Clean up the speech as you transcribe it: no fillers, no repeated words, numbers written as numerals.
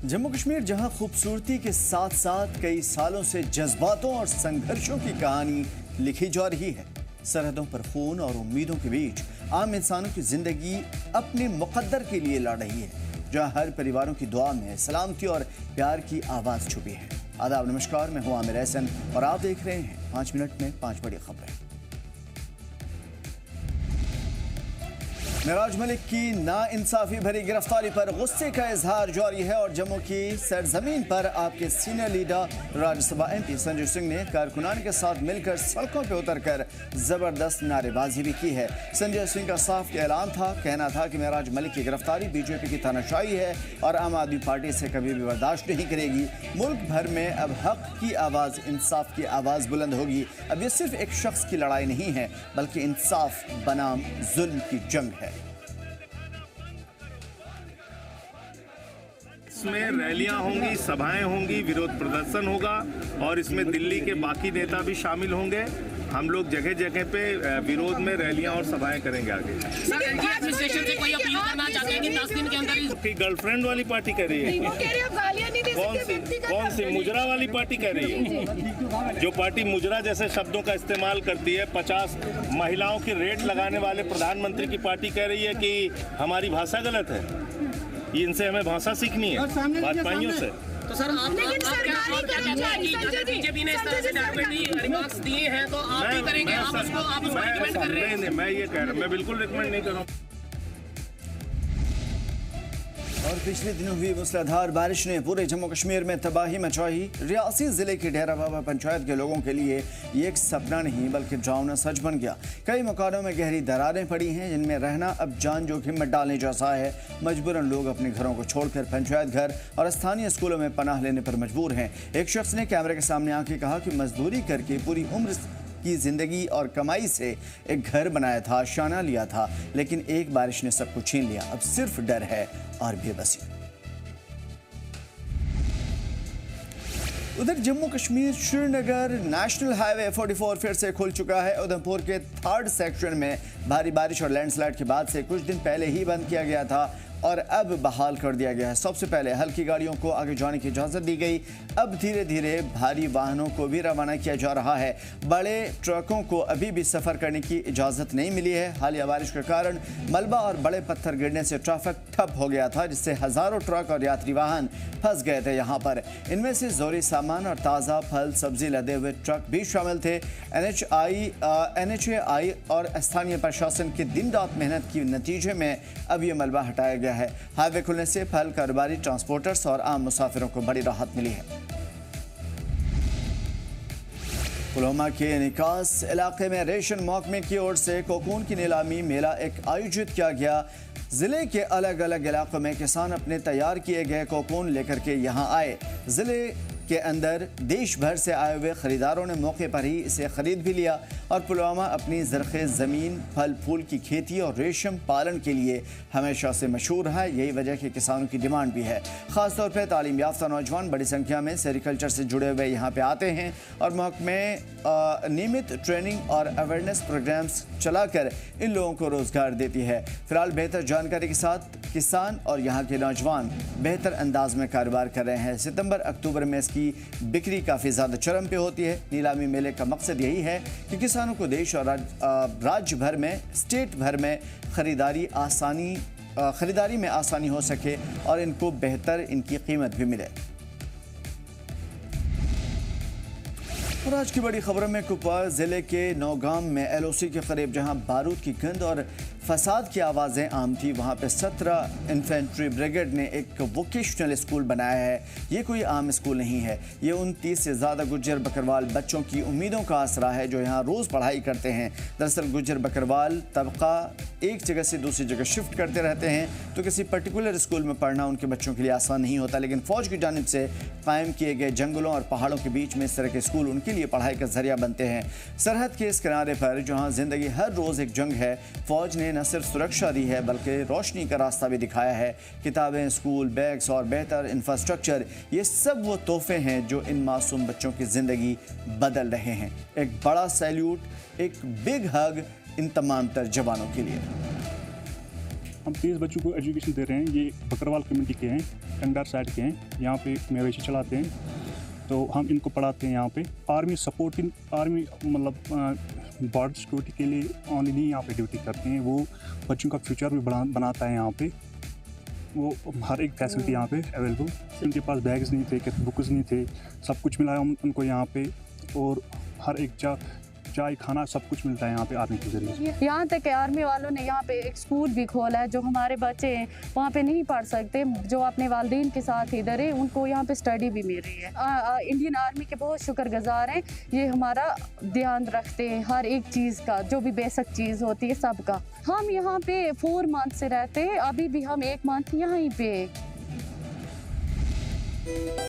जम्मू कश्मीर जहां खूबसूरती के साथ साथ कई सालों से जज्बातों और संघर्षों की कहानी लिखी जा रही है। सरहदों पर खून और उम्मीदों के बीच आम इंसानों की जिंदगी अपने मुकद्दर के लिए लड़ रही है, जहां हर परिवारों की दुआ में सलामती और प्यार की आवाज छुपी है। आदाब, नमस्कार, मैं हूं आमिर एहसन और आप देख रहे हैं 5 मिनट में 5 बड़ी खबरें। मेराज मलिक की नाइंसाफी भरी गिरफ्तारी पर गुस्से का इजहार जारी है और जम्मू की सरजमीन पर आपके senior leader Rajya Sabha MP Sanjay Singh ने कारकुनान के साथ मिलकर सड़कों पर उतरकर जबरदस्त नारेबाजी भी की है। संजय सिंह का साफ कहना था कि मेराज मलिक की गिरफ्तारी बीजेपी की तानाशाही है और आम आदमी पार्टी से कभी भी बर्दाश्त नहीं करेगी। मुल्क भर में अब हक की आवाज़, इंसाफ की आवाज़ बुलंद होगी। अब ये सिर्फ एक शख्स की लड़ाई नहीं है, बल्कि इंसाफ बनाम जुल्म की जंग है। इसमें रैलियां होंगी, सभाएं होंगी, विरोध प्रदर्शन होगा और इसमें दिल्ली के बाकी नेता भी शामिल होंगे। हम लोग जगह जगह पे विरोध में रैलियां और सभाएं करेंगे आगे। एडमिनिस्ट्रेशन से कोई अपील करना चाहते हैं कि 10 दिन के अंदर की गर्लफ्रेंड वाली पार्टी कह रही है? कौन सी मुजरा वाली पार्टी कह रही है? जो पार्टी मुजरा जैसे शब्दों का इस्तेमाल करती है, 50 महिलाओं की रेट लगाने वाले प्रधानमंत्री की पार्टी कह रही है कि हमारी भाषा गलत है। इनसे हमें भाषा सीखनी है भाजपाइयों से। तो सर आप बीजेपी ने इस तरह से रिमार्क्स दिए हैं तो आप भी करेंगे? आप उसको रिकमेंड कर रहे हैं? नहीं, मैं ये कह रहा हूँ, मैं बिल्कुल रिकमेंड नहीं कर रहा हूँ। और पिछले दिनों हुई मूसलाधार बारिश ने पूरे जम्मू कश्मीर में तबाही मचाई। रियासी जिले के डेरा बाबा पंचायत के लोगों के लिए ये एक सपना नहीं बल्कि डरावना सच बन गया। कई मकानों में गहरी दरारें पड़ी हैं जिनमें रहना अब जान जोखिम में डालने जैसा है। मजबूरन लोग अपने घरों को छोड़कर पंचायत घर और स्थानीय स्कूलों में पनाह लेने पर मजबूर हैं। एक शख्स ने कैमरे के सामने आके कहा कि मजदूरी करके पूरी उम्र की जिंदगी और कमाई से एक घर बनाया था, शाना लिया था, लेकिन एक बारिश ने सब कुछ छीन लिया। अब सिर्फ डर है और बेबसी। उधर जम्मू कश्मीर श्रीनगर नेशनल हाईवे 44 फिर से खुल चुका है। उधमपुर के 3rd सेक्शन में भारी बारिश और लैंडस्लाइड के बाद से कुछ दिन पहले ही बंद किया गया था और अब बहाल कर दिया गया है। सबसे पहले हल्की गाड़ियों को आगे जाने की इजाज़त दी गई। अब धीरे धीरे भारी वाहनों को भी रवाना किया जा रहा है। बड़े ट्रकों को अभी भी सफ़र करने की इजाज़त नहीं मिली है। हालिया बारिश के कारण मलबा और बड़े पत्थर गिरने से ट्रैफिक ठप हो गया था, जिससे हज़ारों ट्रक और यात्री वाहन फंस गए थे यहाँ पर। इनमें से ज़रूरी सामान और ताज़ा फल सब्जी लदे हुए ट्रक भी शामिल थे। NHAI और स्थानीय प्रशासन की दिन रात मेहनत के नतीजे में अब ये मलबा हटाया गया है। हाईवे खुलने से फल कारोबारी, ट्रांसपोर्टर्स और आम मुसाफिरों को बड़ी राहत मिली है। पुलवामा के निकास इलाके में रेशम महकमे की ओर से कोकून की नीलामी मेला एक आयोजित किया गया। जिले के अलग अलग इलाकों में किसान अपने तैयार किए गए कोकून लेकर के यहाँ आए। जिले के अंदर देश भर से आए हुए खरीदारों ने मौके पर ही इसे खरीद भी लिया और पुलवामा अपनी ज़रख़े ज़मीन, फल फूल की खेती और रेशम पालन के लिए हमेशा से मशहूर है। यही वजह कि किसानों की डिमांड भी है। ख़ासतौर पर तालीम याफ्ता नौजवान बड़ी संख्या में सेरिकल्चर से जुड़े हुए यहाँ पे आते हैं और महकमे नियमित ट्रेनिंग और अवेयरनेस प्रोग्राम्स चलाकर इन लोगों को रोज़गार देती है। फिलहाल बेहतर जानकारी के साथ किसान और यहाँ के नौजवान बेहतर अंदाज में कारोबार कर रहे हैं। सितंबर अक्टूबर में इसकी बिक्री काफ़ी ज़्यादा चरम पे होती है। नीलामी मेले का मकसद यही है कि किसानों को देश और राज्य भर में, स्टेट भर में खरीदारी में आसानी हो सके और इनको बेहतर इनकी कीमत भी मिले। और आज की बड़ी खबरों में कुपवाड़ा जिले के नौगाम में LOC के करीब जहां बारूद की गंध और फसाद की आवाज़ें आम थी, वहां पे 17 इन्फेंट्री ब्रिगेड ने एक वोकेशनल स्कूल बनाया है। ये कोई आम स्कूल नहीं है, ये 29 से ज़्यादा गुज्जर बकरवाल बच्चों की उम्मीदों का आसरा है जो यहाँ रोज़ पढ़ाई करते हैं। दरअसल गुज्जर बकरवाल तबका एक जगह से दूसरी जगह शिफ्ट करते रहते हैं, तो किसी पर्टिकुलर स्कूल में पढ़ना उनके बच्चों के लिए आसान नहीं होता। लेकिन फ़ौज की जानिब से कायम किए गए जंगलों और पहाड़ों के बीच में इस तरह के स्कूल उनके लिए पढ़ाई का जरिया बनते हैं। सरहद के इस किनारे पर जहाँ ज़िंदगी हर रोज़ एक जंग है, फ़ौज ने न सिर्फ सुरक्षा दी है बल्कि रोशनी का रास्ता भी दिखाया है। किताबें, स्कूल बैग्स और बेहतर इंफ्रास्ट्रक्चर, ये सब वो तोहफे हैं जो इन मासूम बच्चों की ज़िंदगी बदल रहे हैं। एक बड़ा सैल्यूट, एक बिग हग इन तमाम तर जवानों के लिए। हम 30 बच्चों को एजुकेशन दे रहे हैं। ये बकरवाल कम्युनिटी के हैं, टंगडार साइड के हैं। यहाँ पे मवेशी चलाते हैं, तो हम इनको पढ़ाते हैं यहाँ पे। आर्मी सपोर्टिंग, आर्मी मतलब बॉर्डर सिक्योरिटी के लिए ऑनली यहाँ पे ड्यूटी करते हैं। वो बच्चों का फ्यूचर भी बनाता है यहाँ पे। वो हर एक फैसिलिटी यहाँ पे अवेलेबल। उनके पास बैग्स नहीं थे, बुक्स नहीं थे, सब कुछ मिला है उनको यहाँ पे। और हर एक चाय खाना सब कुछ मिलता है यहाँ पे आर्मी के जरिए। यहाँ तक कि आर्मी वालों ने यहाँ पे एक स्कूल भी खोला है। जो हमारे बच्चे हैं वहाँ पे नहीं पढ़ सकते, जो अपने वालिदैन के साथ इधर है, उनको यहाँ पे स्टडी भी मिल रही है। इंडियन आर्मी के बहुत शुक्रगुजार हैं। ये हमारा ध्यान रखते हैं हर एक चीज़ का, जो भी बेसिक चीज़ होती है सबका। हम यहाँ पे 4 मंथ से रहते हैं, अभी भी हम 1 मंथ यहाँ पे।